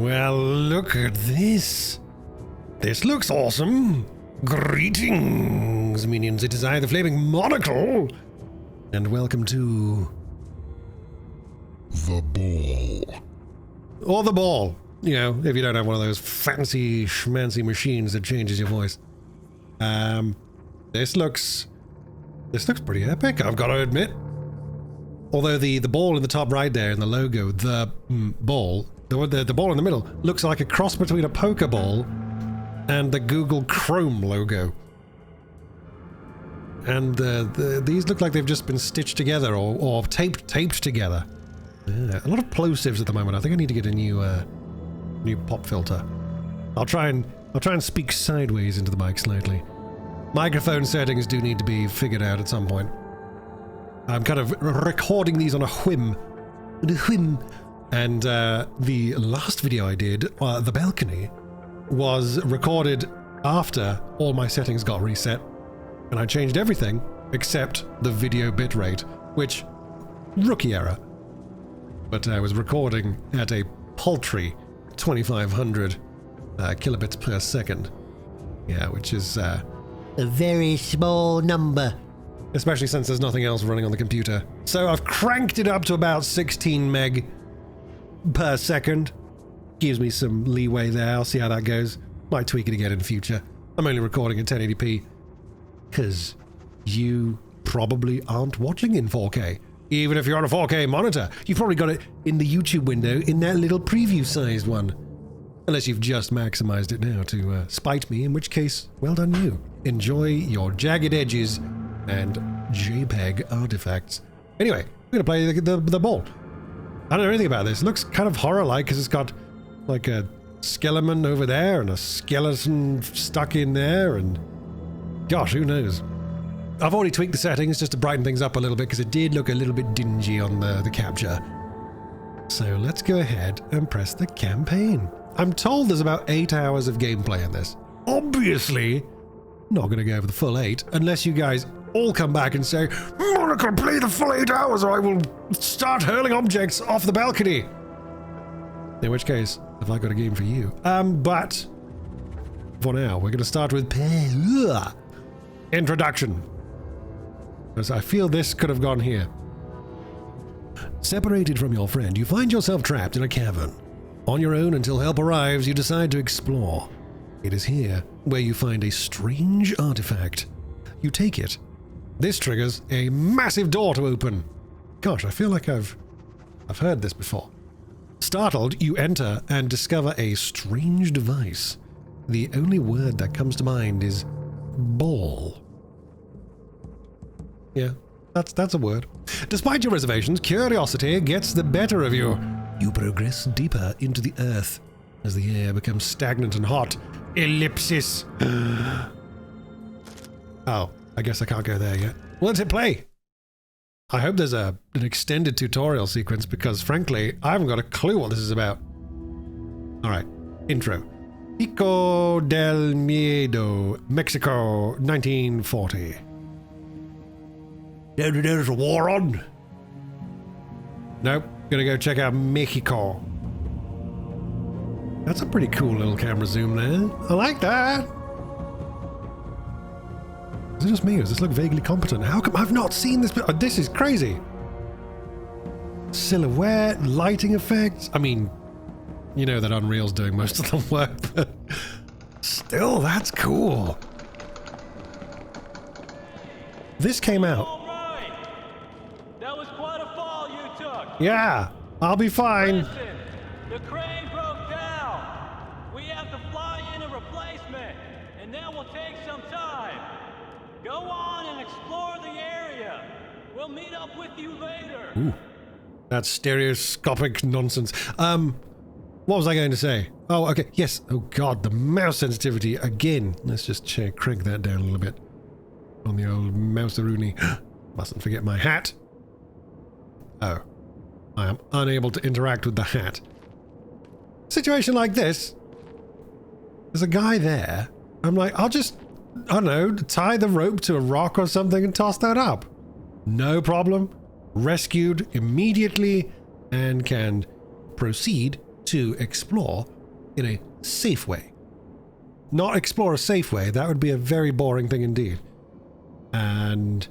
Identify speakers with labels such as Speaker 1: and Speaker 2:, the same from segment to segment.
Speaker 1: Well, look at this. This looks awesome. Greetings, minions. It is I, the Flaming Monocle. And welcome to...
Speaker 2: the ball.
Speaker 1: Or the ball. You know, if you don't have one of those fancy schmancy machines that changes your voice. This looks pretty epic, I've got to admit. Although the ball in the top right there in the logo, the ball in the middle looks like a cross between a Pokeball and the Google Chrome logo. And these look like they've just been stitched together or taped together. Yeah, a lot of plosives at the moment. I think I need to get a new pop filter. I'll try and speak sideways into the mic slightly. Microphone settings do need to be figured out at some point. I'm kind of recording these on a whim. And the last video I did, the balcony, was recorded after all my settings got reset. And I changed everything except the video bitrate, which, rookie error. But I was recording at a paltry 2500 kilobits per second. Yeah, which is a very small number. Especially since there's nothing else running on the computer. So I've cranked it up to about 16 meg per second. Gives me some leeway there. I'll see how that goes. Might tweak it again in the future. I'm only recording at 1080p. Because you probably aren't watching in 4K. Even if you're on a 4K monitor, you've probably got it in the YouTube window in that little preview-sized one. Unless you've just maximized it now to spite me, in which case, well done you. Enjoy your jagged edges and JPEG artifacts. Anyway, we're going to play the ball. I don't know anything about this. It looks kind of horror-like because it's got like a skeleton over there and a skeleton stuck in there and... gosh, who knows? I've already tweaked the settings just to brighten things up a little bit because it did look a little bit dingy on the capture. So let's go ahead and press the campaign. I'm told there's about 8 hours of gameplay in this. Obviously, not going to go over the full 8 unless you guys all come back and say, Monocle, play the full 8 hours or I will start hurling objects off the balcony. In which case, have I got a game for you? But for now, we're going to start with introduction. Because I feel this could have gone here. Separated from your friend, you find yourself trapped in a cavern. On your own until help arrives, you decide to explore. It is here where you find a strange artifact. You take it. This triggers a massive door to open. Gosh, I feel like I've heard this before. Startled, you enter and discover a strange device. The only word that comes to mind is ball. Yeah, that's a word. Despite your reservations, curiosity gets the better of you. You progress deeper into the earth as the air becomes stagnant and hot. Ellipsis. Oh, I guess I can't go there yet. Let's hit play. I hope there's an extended tutorial sequence because, frankly, I haven't got a clue what this is about. All right, intro. Pico del Miedo, Mexico, 1940. There's a war on. Nope, gonna go check out Mexico. That's a pretty cool little camera zoom there. I like that. Is it just me or does this look vaguely competent? How come I've not seen this? This is crazy. Silhouette, lighting effects. I mean, you know that Unreal's doing most of the work, but still, that's cool. This came out.
Speaker 3: All right. That was quite a fall you took.
Speaker 1: Yeah, I'll be fine.
Speaker 3: Listen, the crane broke down. We have to fly in a replacement, and that will take some time. Go on and explore the area. We'll meet up with you later.
Speaker 1: Ooh, that's stereoscopic nonsense. What was I going to say? Oh, okay, yes. Oh God, the mouse sensitivity again. Let's just crank that down a little bit on the old mouse-a-rooney. Mustn't forget my hat. Oh, I am unable to interact with the hat. Situation like this. There's a guy there. I'm like, I'll just, I don't know, tie the rope to a rock or something and toss that up. No problem. Rescued immediately and can proceed to explore in a safe way. Not explore a safe way, that would be a very boring thing indeed. And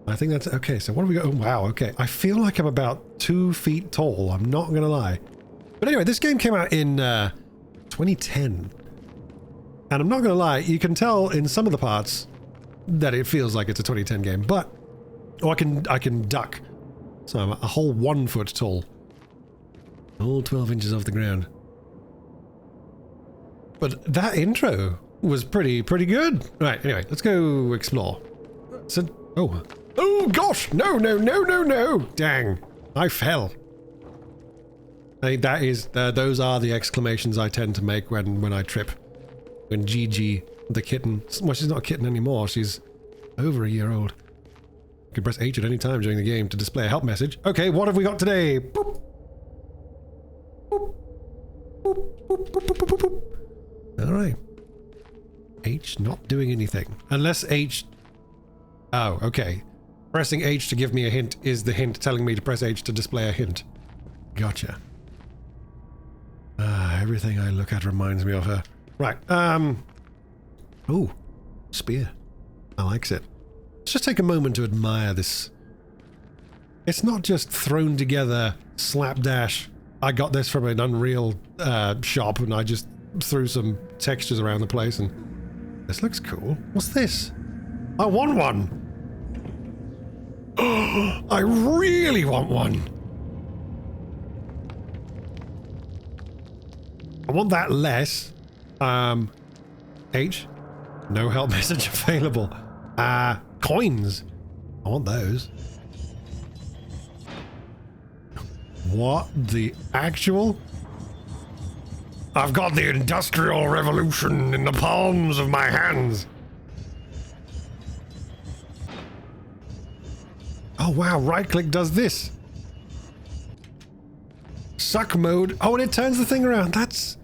Speaker 1: I think that's okay. So what do we got? Oh, wow, okay. I feel like I'm about 2 feet tall, I'm not gonna lie. But anyway, this game came out in 2010. And I'm not gonna lie, you can tell in some of the parts that it feels like it's a 2010 game, but I can duck. So I'm a whole 1 foot tall. All 12 inches off the ground. But that intro was pretty good. Right, anyway, let's go explore. So, oh gosh, no. Dang, I fell. That is, those are the exclamations I tend to make when I trip. When Gigi, the kitten, well, she's not a kitten anymore, she's over a year old. You can press H at any time during the game to display a help message. Okay, what have we got today? Boop. Boop. Boop, boop, boop, boop, boop, boop. All right. H not doing anything. Unless H... Oh, okay. Pressing H to give me a hint is the hint telling me to press H to display a hint. Gotcha. Everything I look at reminds me of her. Right, ooh, spear. I likes it. Let's just take a moment to admire this. It's not just thrown together, slapdash. I got this from an Unreal shop and I just threw some textures around the place and... This looks cool. What's this? I want one! I really want one! I want that less. H. No help message available. Coins. I want those. What the actual? I've got the Industrial Revolution in the palms of my hands. Oh wow, right click does this. Suck mode. Oh, and it turns the thing around. That's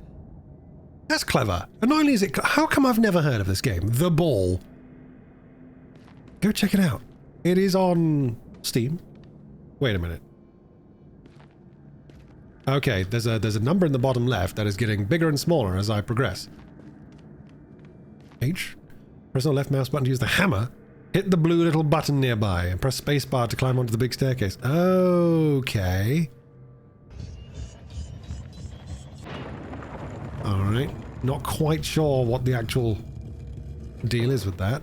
Speaker 1: clever. And not only is it... How come I've never heard of this game? The Ball. Go check it out. It is on Steam. Wait a minute. Okay, there's a number in the bottom left that is getting bigger and smaller as I progress. H. Press the left mouse button to use the hammer. Hit the blue little button nearby and press spacebar to climb onto the big staircase. Okay. Alright. Not quite sure what the actual deal is with that.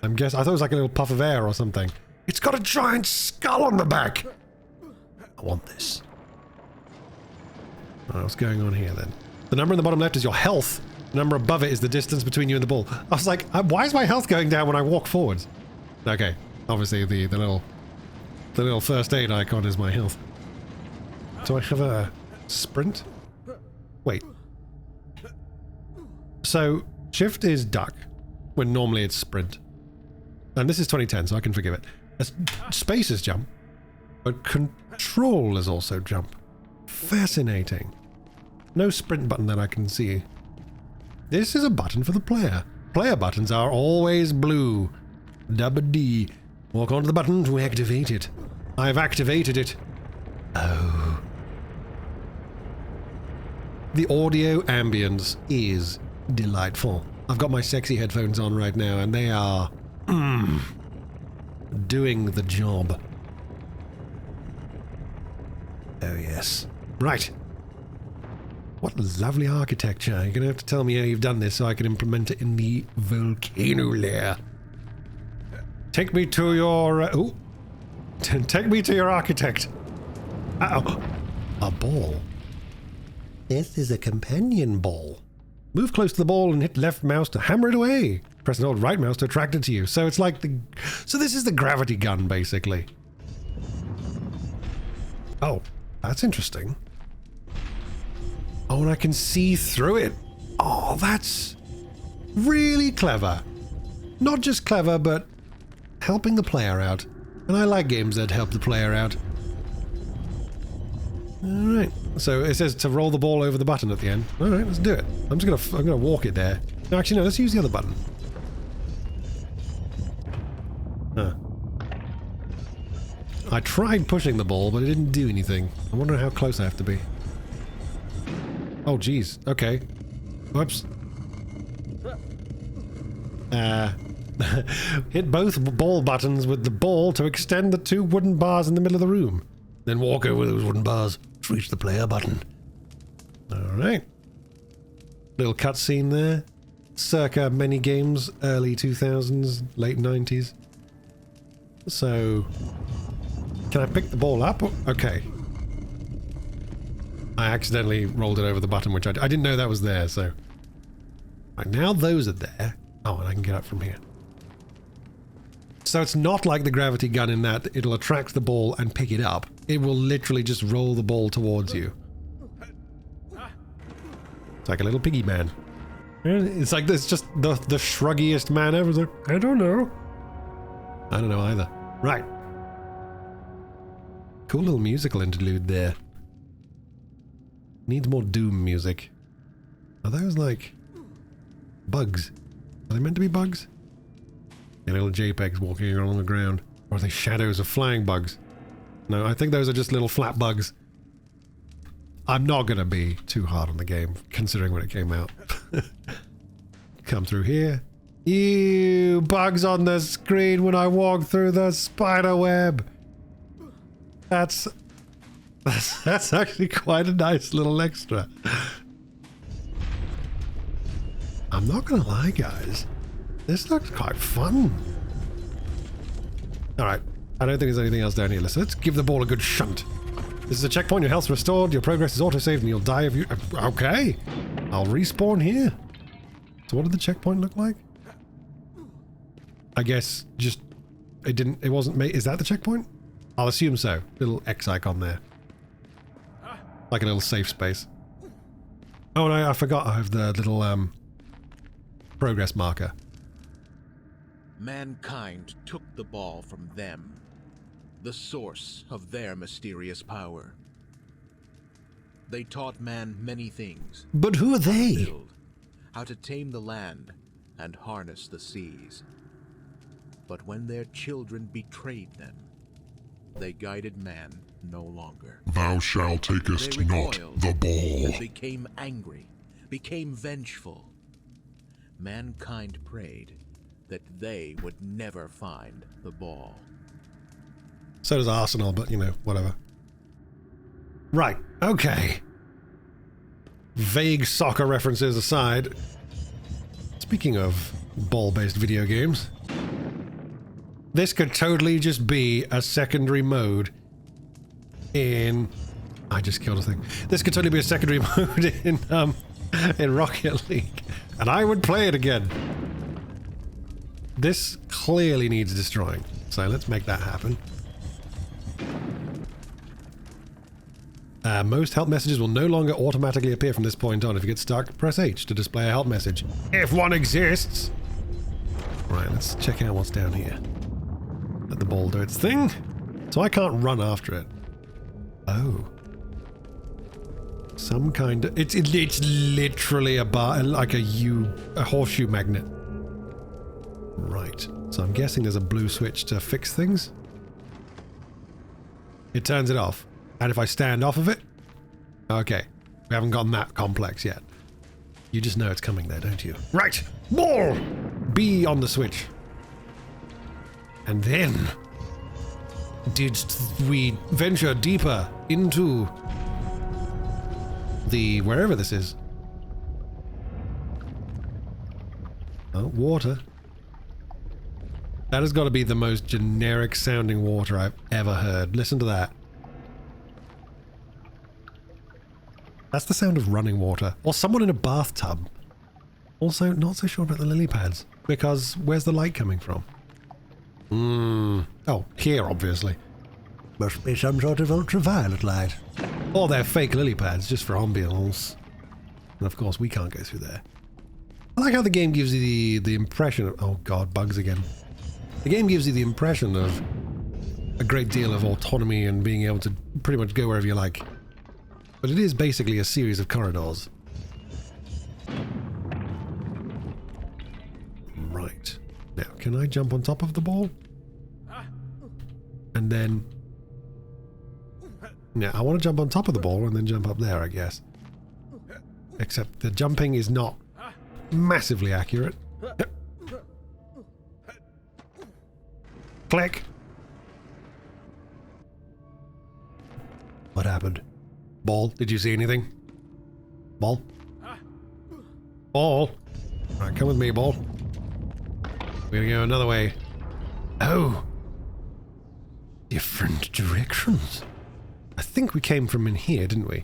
Speaker 1: I thought it was like a little puff of air or something. It's got a giant skull on the back! I want this. Alright, what's going on here then? The number in the bottom left is your health. The number above it is the distance between you and the ball. I was like, why is my health going down when I walk forwards? Okay, obviously the little first aid icon is my health. Do I have a sprint? Wait. So, shift is duck, when normally it's sprint. And this is 2010, so I can forgive it. Space is jump, but control is also jump. Fascinating. No sprint button that I can see. This is a button for the player. Player buttons are always blue. Double D. Walk onto the button to activate it. I've activated it. Oh. The audio ambience is delightful. I've got my sexy headphones on right now and they are doing the job. Oh yes. Right. What lovely architecture. You're gonna have to tell me how you've done this so I can implement it in the volcano lair. Take me to your... take me to your architect. Uh-oh. A ball. This is a companion ball. Move close to the ball and hit left mouse to hammer it away. Press and hold right mouse to attract it to you. So it's like the... So this is the gravity gun, basically. Oh, that's interesting. Oh, and I can see through it. Oh, that's really clever. Not just clever, but helping the player out. And I like games that help the player out. Alright, so it says to roll the ball over the button at the end. Alright, let's do it. I'm gonna walk it there. No, actually no, let's use the other button. Huh. I tried pushing the ball, but it didn't do anything. I wonder how close I have to be. Oh, geez. Okay. Whoops. Hit both ball buttons with the ball to extend the 2 wooden bars in the middle of the room. Then walk over those wooden bars to reach the player button. Alright. Little cutscene there. Circa many games, early 2000s, late 90s. So, can I pick the ball up? Okay. I accidentally rolled it over the button, which I didn't know that was there, so... Right, now those are there. Oh, and I can get up from here. So it's not like the gravity gun in that it'll attract the ball and pick it up. It will literally just roll the ball towards you. It's like a little piggy man. It's like this, just the shruggiest man ever. It's like, I don't know. I don't know either. Right. Cool little musical interlude there. Needs more Doom music. Are those like bugs? Are they meant to be bugs? Yeah, little JPEGs walking along the ground. Or are they shadows of flying bugs? No, I think those are just little flat bugs. I'm not gonna be too hard on the game, considering when it came out. Come through here. Ew, bugs on the screen when I walk through the spider web. That's actually quite a nice little extra. I'm not gonna lie, guys. This looks quite fun. Alright, I don't think there's anything else down here. Let's give the ball a good shunt. This is a checkpoint. Your health's restored, your progress is autosaved, and you'll die if you... Okay. I'll respawn here. So what did the checkpoint look like? I guess just... It wasn't made... Is that the checkpoint? I'll assume so. Little X icon there. Like a little safe space. Oh, and I forgot I have the little, progress marker.
Speaker 2: Mankind took the ball from them, the source of their mysterious power. They taught man many things.
Speaker 1: But who are they?
Speaker 2: How to tame the land and harness the seas. But when their children betrayed them, they guided man no longer.
Speaker 4: Thou shalt takest not the ball.
Speaker 2: They became angry, became vengeful. Mankind prayed that they would never find the ball.
Speaker 1: So does Arsenal, but you know, whatever. Right, okay. Vague soccer references aside. Speaking of ball-based video games, this could totally just be a secondary mode in... I just killed a thing. This could totally be a secondary mode in Rocket League. And I would play it again. This clearly needs destroying. So let's make that happen. Most help messages will no longer automatically appear from this point on. If you get stuck, press H to display a help message. If one exists! Right, let's check out what's down here. Let the ball do its thing. So I can't run after it. Oh. Some kind of... It's literally a bar, like a horseshoe magnet. Right. So I'm guessing there's a blue switch to fix things. It turns it off. And if I stand off of it... Okay. We haven't gotten that complex yet. You just know it's coming there, don't you? Right! Ball! B on the switch. And then... did we venture deeper into... the... wherever this is. Oh, water. That has got to be the most generic sounding water I've ever heard. Listen to that. That's the sound of running water. Or someone in a bathtub. Also, not so sure about the lily pads. Because where's the light coming from? Oh, here, obviously. Must be some sort of ultraviolet light. Or they're fake lily pads, just for ambience. And of course, we can't go through there. I like how the game gives you the impression of... Oh god, bugs again. The game gives you the impression of a great deal of autonomy and being able to pretty much go wherever you like. But it is basically a series of corridors. Right. Now, can I jump on top of the ball? And then... Yeah, I want to jump on top of the ball and then jump up there, I guess. Except the jumping is not massively accurate. Click. What happened? Ball, did you see anything? Ball? Ball? Alright, come with me, Ball. We're gonna go another way. Oh! Different directions. I think we came from in here, didn't we?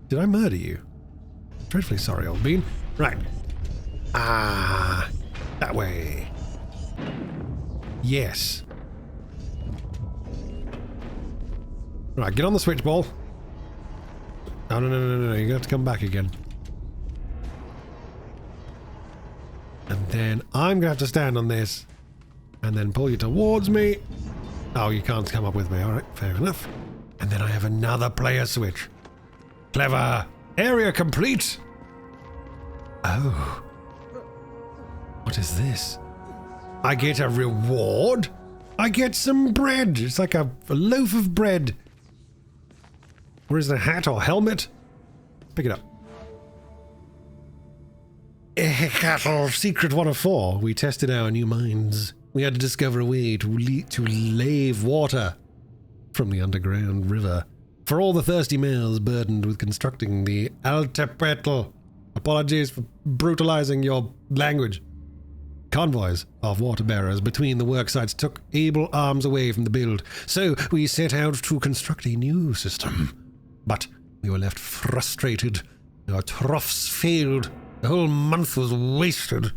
Speaker 1: Did I murder you? Dreadfully sorry, old bean. Right. Ah, that way. Yes. Right, get on the switch, Ball. Oh, no, you're gonna have to come back again. And then I'm gonna have to stand on this and then pull you towards me. Oh, you can't come up with me. Alright, fair enough. And then I have another player switch. Clever. Area complete. Oh. What is this? I get a reward? I get some bread. It's like a loaf of bread. Or is it a hat or helmet? Pick it up. Cattle Secret 104. We tested our new mines. We had to discover a way to lave water from the underground river for all the thirsty males burdened with constructing the Teotl. Apologies for brutalizing your language. Convoys of water bearers between the work sites took able arms away from the build, so we set out to construct a new system. But we were left frustrated. Our troughs failed. The whole month was wasted.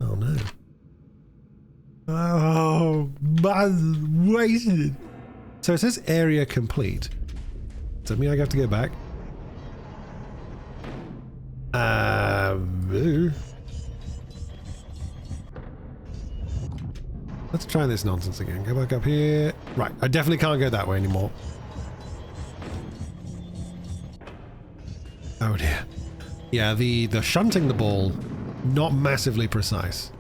Speaker 1: Oh no. Oh, wasted. So it says area complete. Does that mean I have to go back? Let's try this nonsense again. Go back up here. Right, I definitely can't go that way anymore. Oh dear. Yeah, the shunting the ball, not massively precise.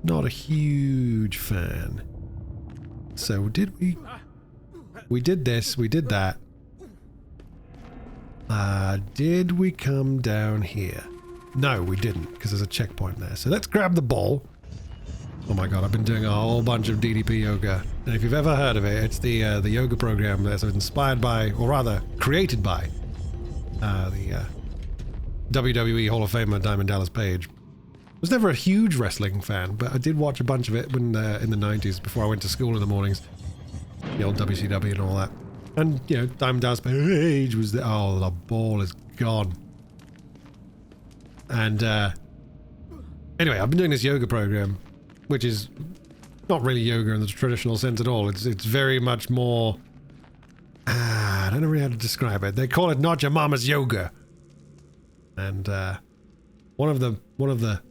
Speaker 1: Not a huge fan. So did we... We did this, we did that. Did we come down here? No, we didn't, because there's a checkpoint there. So let's grab the ball. Oh my god, I've been doing a whole bunch of DDP yoga. And if you've ever heard of it, it's the yoga program that's inspired by, or rather, created by, the WWE Hall of Famer Diamond Dallas Page. I was never a huge wrestling fan, but I did watch a bunch of it when in the 90s before I went to school in the mornings. The old WCW and all that. And, you know, Diamond Dallas Page was the... Oh, the ball is gone. And, anyway, I've been doing this yoga program, which is not really yoga in the traditional sense at all. It's very much more... I don't know really how to describe it. They call it not your mama's yoga. And, one of the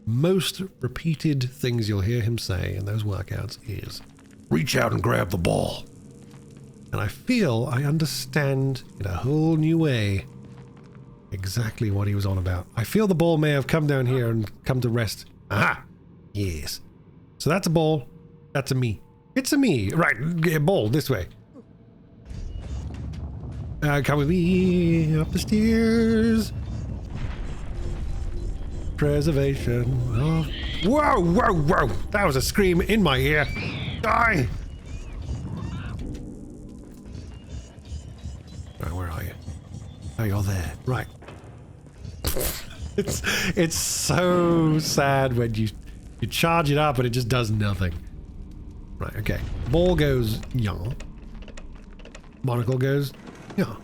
Speaker 1: most repeated things you'll hear him say in those workouts is, reach out and grab the ball. And I feel I understand in a whole new way exactly what he was on about. I feel the ball may have come down here and come to rest. Aha! Yes. So that's a ball. That's a me. It's a me. Right, get a ball this way. Come with me up the stairs. Preservation of... Whoa, whoa, whoa! That was a scream in my ear. Die! Right, where are you? Oh, you're there. Right. It's so sad when you charge it up and it just does nothing. Right, okay. Ball goes yaw. Monocle goes yaw.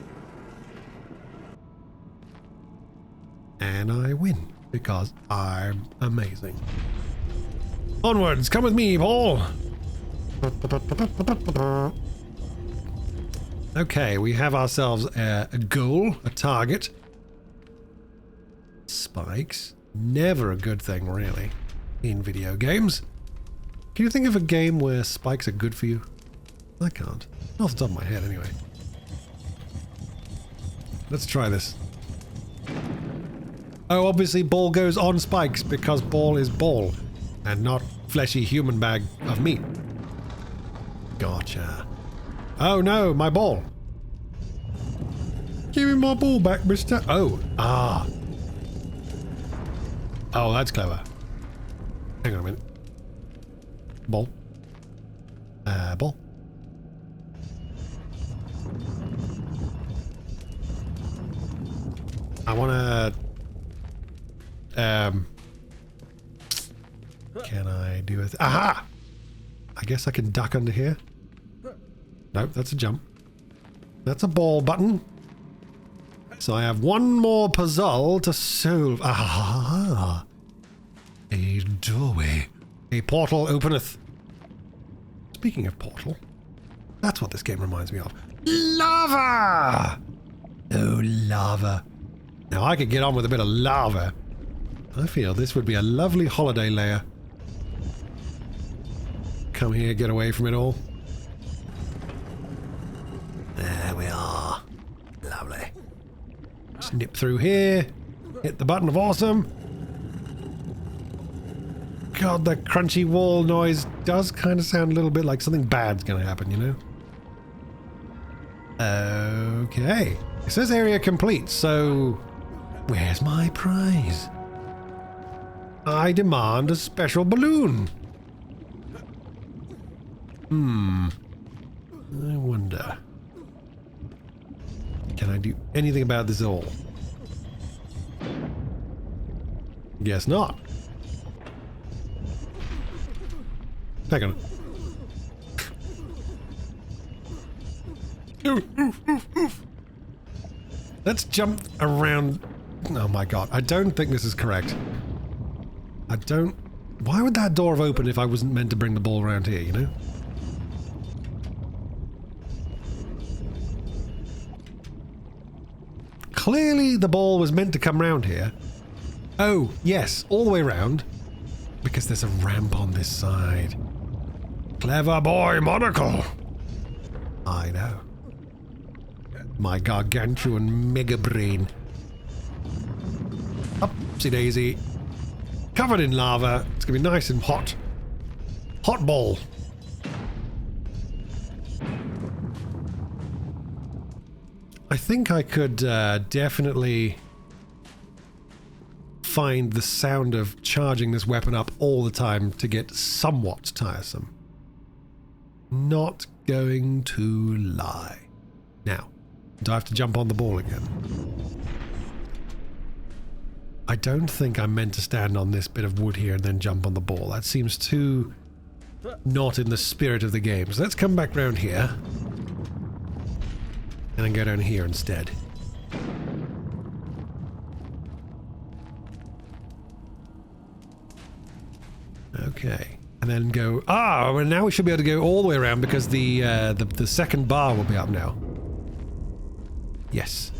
Speaker 1: And I win. Because I'm amazing. Onwards, come with me, Paul! Okay, we have ourselves a goal, a target. Spikes. Never a good thing, really, in video games. Can you think of a game where spikes are good for you? I can't. Not off the top of my head, anyway. Let's try this. Oh, obviously ball goes on spikes because ball is ball and not fleshy human bag of meat. Gotcha. Oh no, my ball. Give me my ball back, mister. Oh, ah. Oh, that's clever. Hang on a minute. Ball. Ball. I wanna... Can I do it? Aha! I guess I can duck under here. Nope, that's a jump. That's a ball button. So I have one more puzzle to solve. Ah! A doorway. A portal openeth. Speaking of portal, that's what this game reminds me of. Lava! Oh, lava. Now I could get on with a bit of lava. I feel this would be a lovely holiday layer. Come here, get away from it all. There we are. Lovely. Snip through here. Hit the button of awesome. God, the crunchy wall noise does kind of sound a little bit like something bad's gonna happen, you know? Okay. It says area complete, so... Where's my prize? I demand a special balloon. I wonder. Can I do anything about this at all? Guess not. Hang on. Let's jump around. Oh my god, I don't think this is correct. I don't... Why would that door have opened if I wasn't meant to bring the ball around here, you know? Clearly the ball was meant to come round here. Oh, yes, all the way around. Because there's a ramp on this side. Clever boy, Monocle! I know. My gargantuan mega brain. Upsy daisy. Covered in lava. It's gonna be nice and hot. Hot ball. I think I could definitely find the sound of charging this weapon up all the time to get somewhat tiresome. Not going to lie. Now, do I have to jump on the ball again? I don't think I'm meant to stand on this bit of wood here and then jump on the ball. That seems too not in the spirit of the game. So let's come back round here. And then go down here instead. Okay. And then go... Ah! Well, now we should be able to go all the way around because the second bar will be up now. Yes.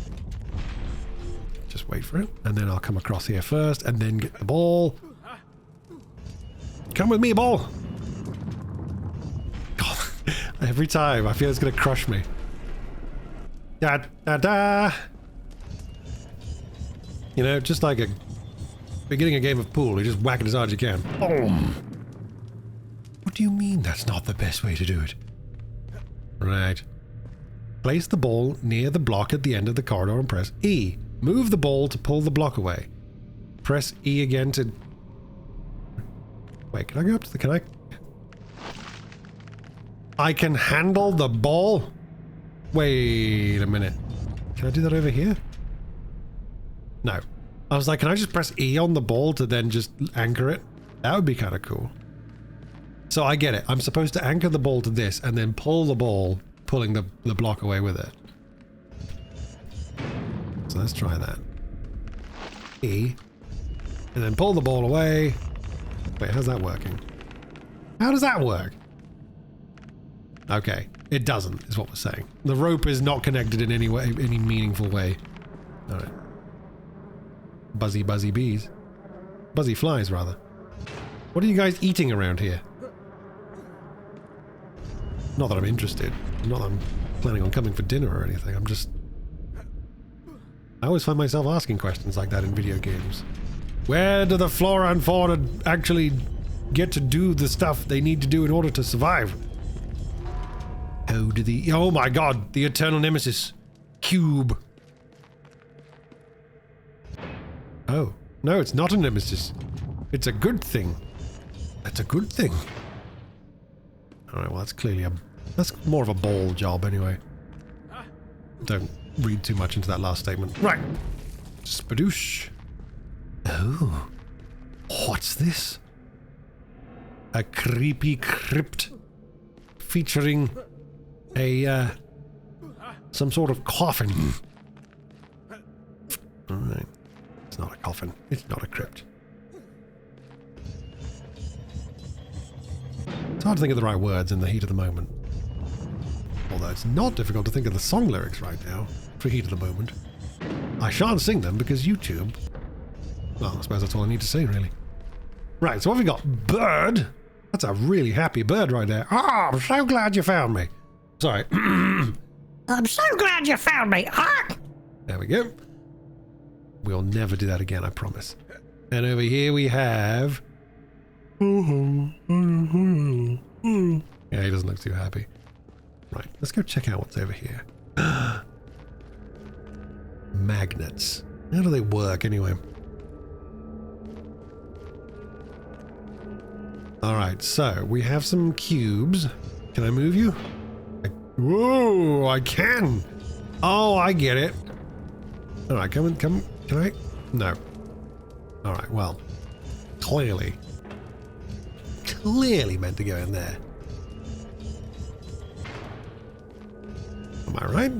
Speaker 1: Just wait for it. And then I'll come across here first and then get the ball. Come with me, ball! God. Every time I feel it's going to crush me. Da da da! You know, just like beginning a game of pool, you just whack it as hard as you can. Boom! What do you mean that's not the best way to do it? Right. Place the ball near the block at the end of the corridor and press E. Move the ball to pull the block away. Press E again to... Wait, can I go up to the... Can I... I can handle the ball? Wait a minute. Can I do that over here? No. I was like, can I just press E on the ball to then just anchor it? That would be kind of cool. So I get it. I'm supposed to anchor the ball to this and then pull the ball, pulling the block away with it. So let's try that. E. And then pull the ball away. Wait, how's that working? How does that work? Okay. It doesn't, is what we're saying. The rope is not connected in any way, any meaningful way. Alright. Buzzy bees. Buzzy flies, rather. What are you guys eating around here? Not that I'm interested. Not that I'm planning on coming for dinner or anything. I'm just... I always find myself asking questions like that in video games. Where do the flora and fauna actually get to do the stuff they need to do in order to survive? How do the... Oh my god, the eternal nemesis. Cube. Oh. No, it's not a nemesis. It's a good thing. That's a good thing. Alright, well, that's clearly that's more of a ball job anyway. Don't read too much into that last statement. Right. Spadoosh. Oh. What's this? A creepy crypt featuring a, some sort of coffin. Alright. It's not a coffin. It's not a crypt. It's hard to think of the right words in the heat of the moment. Although it's not difficult to think of the song lyrics right now, for heat of the moment. I shan't sing them because YouTube... Well, I suppose that's all I need to say, really. Right, so what have we got? Bird! That's a really happy bird right there. Oh, I'm so glad you found me. Sorry. I'm so glad you found me. Ah! There we go. We'll never do that again, I promise. And over here we have... Yeah, he doesn't look too happy. Right, let's go check out what's over here. Magnets. How do they work anyway? Alright, so we have some cubes. Can I move you? Whoa, I can! Oh, I get it. Alright, come. Can I? No. Alright, well. Clearly meant to go in there. Am I right?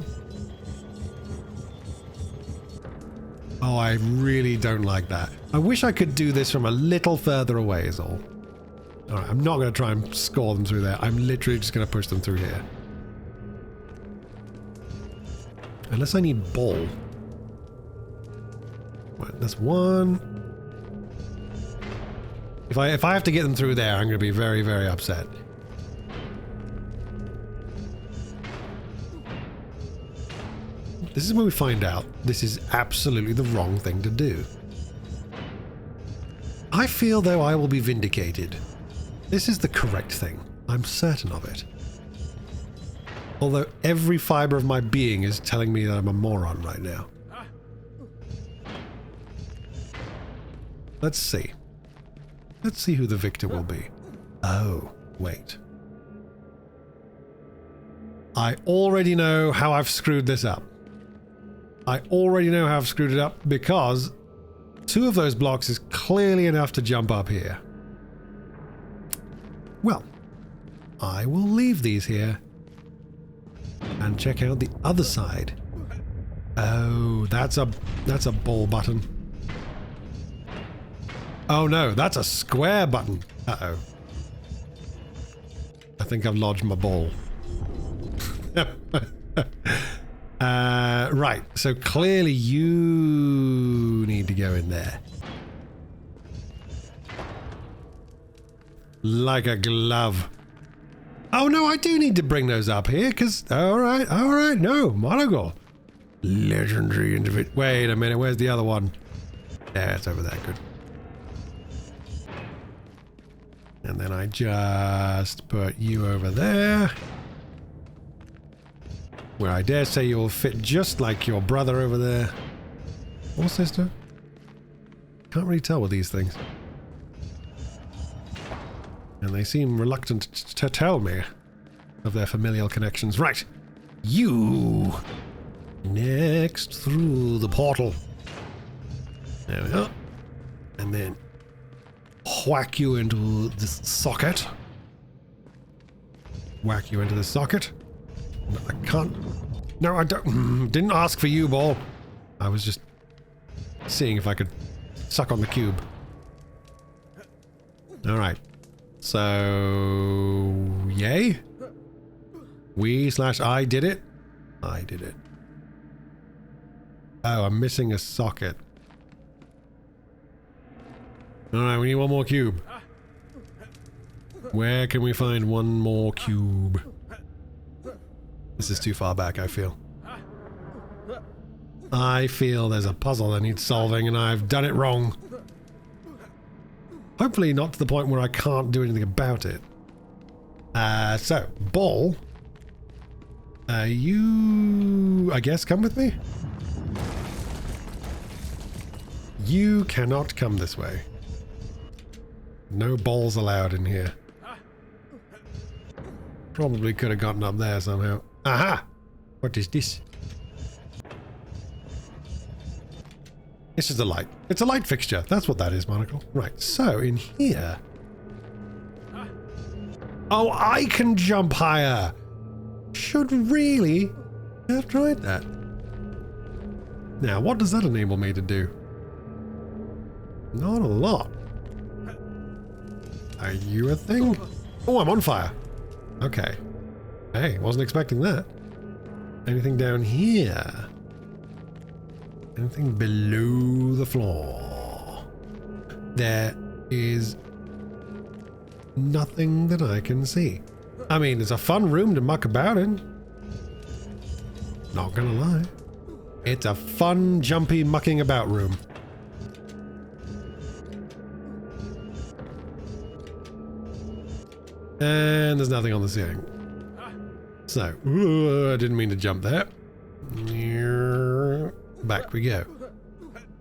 Speaker 1: Oh, I really don't like that. I wish I could do this from a little further away is all. Alright, I'm not going to try and score them through there. I'm literally just going to push them through here. Unless I need ball. Right, that's one. If I have to get them through there, I'm going to be very, very upset. This is when we find out this is absolutely the wrong thing to do. I feel though I will be vindicated. This is the correct thing. I'm certain of it. Although every fiber of my being is telling me that I'm a moron right now. Let's see. Let's see who the victor will be. Oh, wait. I already know how I've screwed this up. I already know how I've screwed it up because 2 of those blocks is clearly enough to jump up here. Well, I will leave these here and check out the other side. Oh, that's a ball button. Oh no, that's a square button. Uh-oh. I think I've lodged my ball. Right, so clearly you need to go in there. Like a glove. Oh no, I do need to bring those up here, because... Alright, no, Monocle. Legendary individual. Wait a minute, where's the other one? Yeah, it's over there, good. And then I just put you over there. Where I dare say you'll fit just like your brother over there. Or sister. Can't really tell with these things. And they seem reluctant to tell me of their familial connections. Right. You. Next through the portal. There we go. And then whack you into this socket. Whack you into the socket. No, I can't. No, I don't. Didn't ask for you, ball. I was just seeing if I could suck on the cube. Alright. So... Yay? We/I did it? I did it. Oh, I'm missing a socket. Alright, we need one more cube. Where can we find one more cube? This is too far back, I feel. I feel there's a puzzle that needs solving and I've done it wrong. Hopefully not to the point where I can't do anything about it. So, ball. You... I guess come with me? You cannot come this way. No balls allowed in here. Probably could have gotten up there somehow. Aha! What is this? This is a light. It's a light fixture. That's what that is, Monocle. Right, so in here... Oh, I can jump higher! Should really have tried that. Now, what does that enable me to do? Not a lot. Are you a thing? Oh, I'm on fire. Okay. Hey, wasn't expecting that. Anything down here? Anything below the floor? There is nothing that I can see. I mean, it's a fun room to muck about in. Not gonna lie. It's a fun, jumpy, mucking about room. And there's nothing on the ceiling. So, I didn't mean to jump there. Back we go.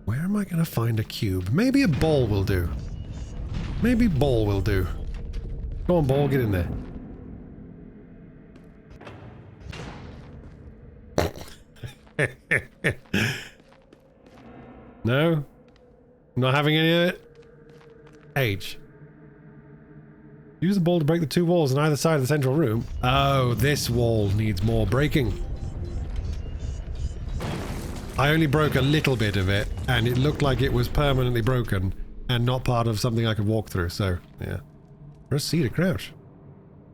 Speaker 1: Where am I going to find a cube? Maybe a ball will do. Maybe ball will do. Come on, ball, get in there. No? Not having any of it? H. Use the ball to break the two walls on either side of the central room. Oh, this wall needs more breaking. I only broke a little bit of it, and it looked like it was permanently broken and not part of something I could walk through, so, yeah. Press C to crouch.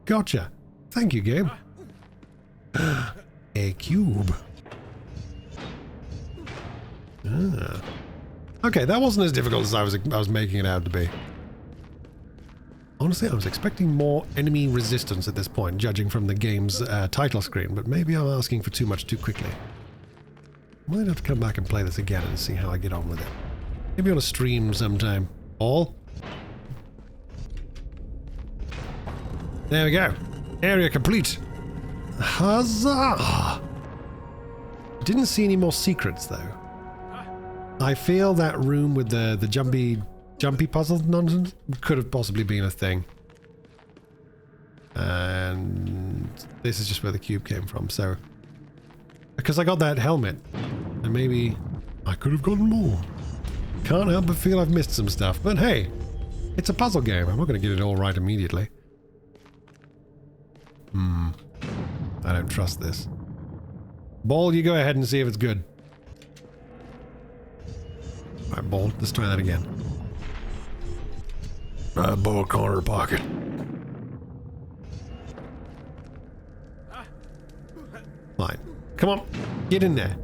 Speaker 1: Gotcha. Thank you, game. A cube. Ah. Okay, that wasn't as difficult as I was making it out to be. Honestly, I was expecting more enemy resistance at this point, judging from the game's title screen, but maybe I'm asking for too much too quickly. Might have to come back and play this again and see how I get on with it. Maybe on a stream sometime. All? There we go. Area complete. Huzzah! Didn't see any more secrets, though. I feel that room with the jumpy puzzle nonsense could have possibly been a thing. And this is just where the cube came from, so... Because I got that helmet, and maybe I could have gotten more. Can't help but feel I've missed some stuff, but hey, it's a puzzle game. I'm not going to get it all right immediately. I don't trust this. Ball, you go ahead and see if it's good. Alright, Ball, let's try that again. Ball corner pocket. Fine. Come on, get in there.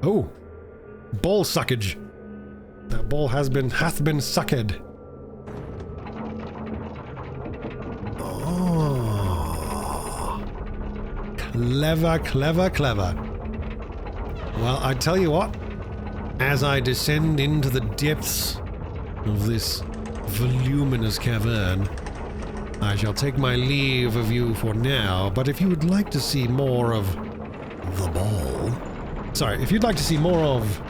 Speaker 1: Oh, ball suckage. That ball hath been sucked. Oh, clever, clever, clever. Well, I tell you what. As I descend into the depths of this voluminous cavern, I shall take my leave of you for now, but if you would like to see more of the ball... Sorry, if you'd like to see more of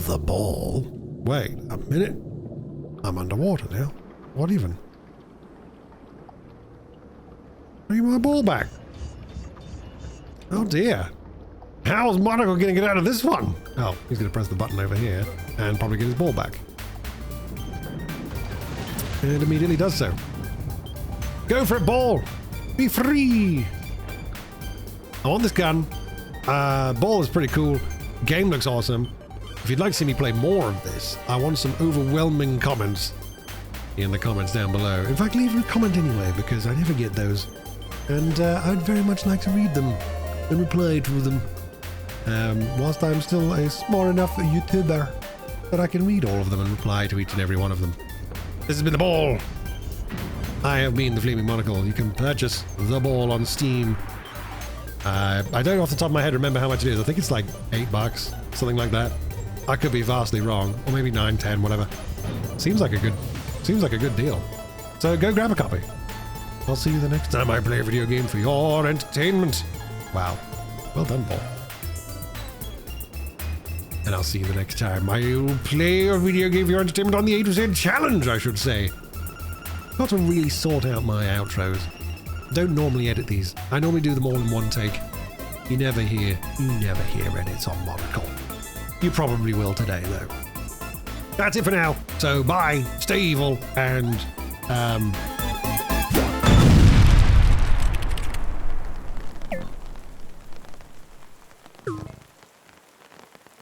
Speaker 1: the ball... Wait a minute. I'm underwater now. What even? Bring my ball back. Oh dear. How's Monocle gonna get out of this one? Oh, he's gonna press the button over here and probably get his ball back. And immediately does so. Go for it, ball! Be free! I want this gun. Ball is pretty cool. Game looks awesome. If you'd like to see me play more of this, I want some overwhelming comments in the comments down below. In fact, leave a comment anyway, because I never get those. And I'd very much like to read them and reply to them. Whilst I'm still a small enough YouTuber that I can read all of them and reply to each and every one of them. This has been the ball. I have been the Flaming Monocle. You can purchase the ball on Steam. I don't off the top of my head remember how much it is. I think it's like $8, something like that. I could be vastly wrong, or maybe 9, 10, whatever. Seems like a good deal. So go grab a copy. I'll see you the next time I play a video game for your entertainment. Wow. Well done, Ball. And I'll see you the next time I'll play a video game for your entertainment on the A to Z challenge, I should say. Got to really sort out my outros. Don't normally edit these. I normally do them all in one take. You never hear edits on Monocle. You probably will today, though. That's it for now. So bye, stay evil, and